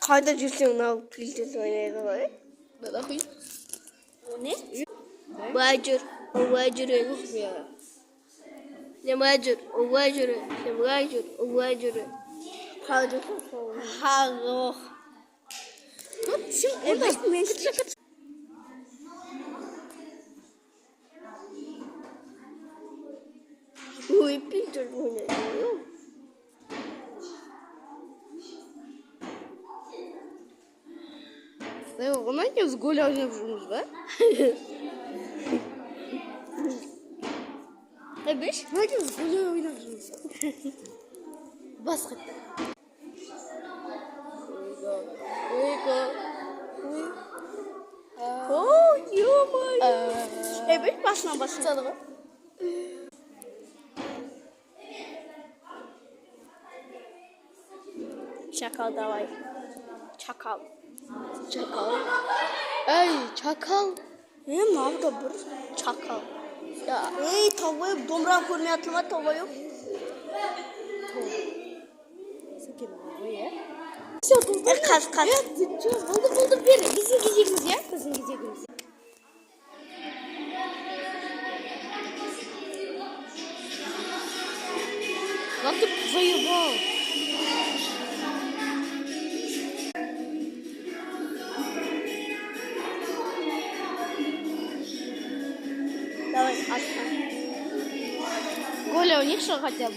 Хайда жирсэн наа гэлдэл байна. Нахуй. Не? Бажир, Ямажир, Хайда хаа. Вот всё, это меньше. Ой, пинтер меня. Да, знаете, с Гуля уже вжуз, да? Ты бишь? Знаете, с Гуля уже вжуз. Басхат. О, ё-моё. Ты бишь басна. Чакал давай. Чакал. Эй, чакал. Мавда бір чакал. Эй, тавай домран көрмей атылма тавай. Все, тут Қаз. Болды, бер. Біздің кезегіміз, я? Біздің кезегіміз. Как ты заебал? Давай, атма. Коля, у них что хотя бы?